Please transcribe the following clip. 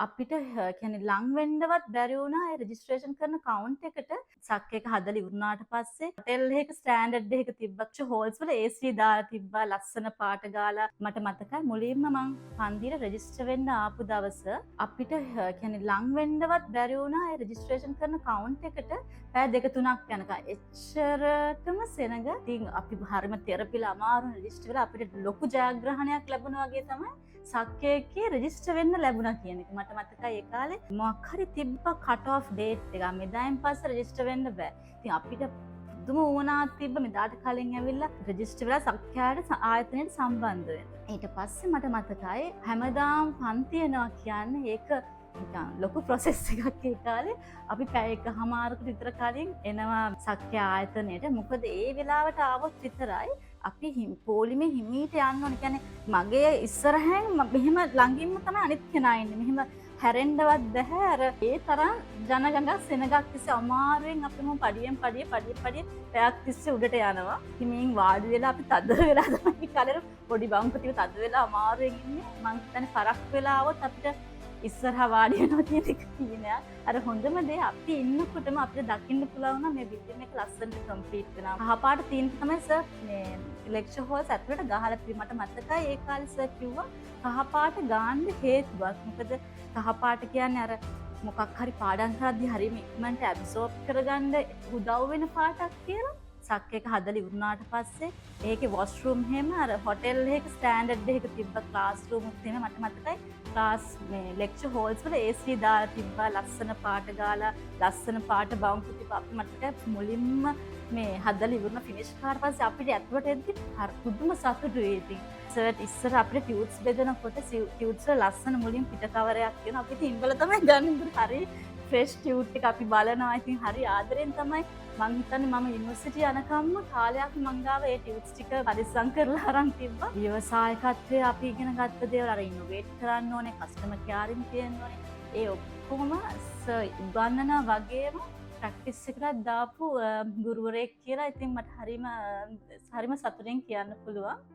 අපිට කියන්නේ ලං වෙන්නවත් බැරි වුණා ඒ රෙජිස්ට්‍රේෂන් කරන කවුන්ට් එකට සක් එක හදලා ඉවරනාට පස්සේ හොටෙල් එකක ස්ටෑන්ඩඩ් එකක තිබ්බච්ච හෝල්ස් වල AC දාලා තිබ්බා ලස්සන පාට ගාලා මට මතකයි මුලින්ම මං හන්දියට රෙජිස්ටර් වෙන්න ආපු දවස අපිට කියන්නේ ලං වෙන්නවත් බැරි වුණා ඒ රෙජිස්ට්‍රේෂන් කරන කවුන්ට් එකට පැය දෙක තුනක් යනකම් එච්චරටම සෙනඟ ඉතින් අපි හරිම තෙරපිලා අමාරු රෙජිස්ටර් වෙලා අපිට ලොකු ජයග්‍රහණයක් ලැබුණා වගේ තමයි සක්කේකේ රෙජිස්ටර් වෙන්න ලැබුණා කියන එක. මට මතකයි ඒ කාලේ මොකක් හරි තිබ්බ කට් ඔෆ් ඩේට් එක. මෙදායින් පස්සේ රෙජිස්ටර් වෙන්න බෑ. ඉතින් අපිට පුදුම වුණාක් තිබ්බ මෙදාට කලින් ඇවිල්ලා රෙජිස්ටර් වෙලා සක්කායට ආයතනයට සම්බන්ධ වෙන්න. ඊට පස්සේ මට මතකයි හැමදාම පන්ති යනවා කියන්නේ ඒක නිකන් ලොකු ප්‍රොසෙස් එකක් ඒ කාලේ. අපි පැය එකමාරකට විතර කලින් එනවා සක්කේ ආයතනයට. මොකද ඒ වෙලාවට ආවොත් විතරයි අපි පොලිමේ හිමීට යන්න ඕනේ. කියන්නේ මගේ ඉස්සරහෙන් මෙහෙම ළඟින්ම තමයි අනිත් කෙනා ඉන්නේ. මෙහෙම හැරෙන්නවත් බැහැ. අර ඒ තරම් ජනගඟ සෙනගක් තිස්සේ අමාරුවෙන් අපිම පඩියෙන් පඩිය පැයක් තිස්සේ උඩට යනවා. හිමින් වාඩි වෙලා අපි තද වෙලා තමයි කලර පොඩි බංකු ටික තද වෙලා අමාරුවෙන් ඉන්නේ. මං හිතන්නේ පරක් වෙලා આવොත් අපිට ඉස්සරහා වාඩි වෙනවා කියන එක කියනවා. අර හොඳම දේ අපි ඉන්නකොටම අපිට දකින්න පුළුවන් මේ බිල්ඩින් එක ලස්සනට කම්ප්ලීට් වෙනවා. කහපාට තියෙන තමයි සර් මේ ලෙක්චර් හෝල්ස් ඇතුළට ගහලා තිබ්බ. මට මතකයි ඒ කාලේ සර් කිව්වා කහපාට ගන්න හේතුවක්. මොකද කහපාට කියන්නේ අර මොකක් හරි පාඩම් කරද්දී හරියම ඉක්මනට ඇබ්සෝබ් කරගන්න උදව් වෙන පාටක් කියලා. සක් එක හදලා ඉවරනාට පස්සේ ඒකේ වොෂ්රූම් හැම අර හොටෙල් එකක ස්ටෑන්ඩඩ් එකක තිබ්බ ක්ලාස් රූම් එකක් තියෙන මට මතකයි ක්ලාස් මේ ලෙක්චර් හෝල්ස් වල AC දාලා තිබ්බා ලස්සන පාට ගාලා ලස්සන පාට බවුන්ස් තිබ්බා අපි මතකයි මුලින්ම මේ හදලා ඉවරන ෆිනිෂ් කරාට පස්සේ අපිට ඇතුළට එද්දි පුදුම සතුටුයි ඉතින් සර්ට් ඉස්සර අපිට ටියුට්ස් බෙදනකොට ටියුට්ස් වල ලස්සන මුලින් පිට කවරයක් තියෙනවා අපි ඉතින් ඉඹල තමයි ගන්න හරි ෆ්‍රෙෂ් ටියුට් එක අපි බලනවා ඉතින් හරි ආදරෙන් තමයි මං හිතන්නේ මම යුනිවර්සිටි යනකම්ම කාලයක් මං ගාව ඒ ටියුට්ස් ටික පරිස්සම් කරලා අරන් තිබ්බා. ව්‍යවසායකත්වයේ අපි ඉගෙන ගත්ත දේවල් අර ඉනෝවේට් කරන්න ඕනේ, කස්ටමර් කෙයාරින් තියෙන්න ඕනේ. ඒ ඔක්කොම උගන්වනා වගේම ප්‍රැක්ටිස් එකට දාපු ගුරුවරයෙක් කියලා ඉතින් මට හරිම සතුටින් කියන්න පුළුවන්.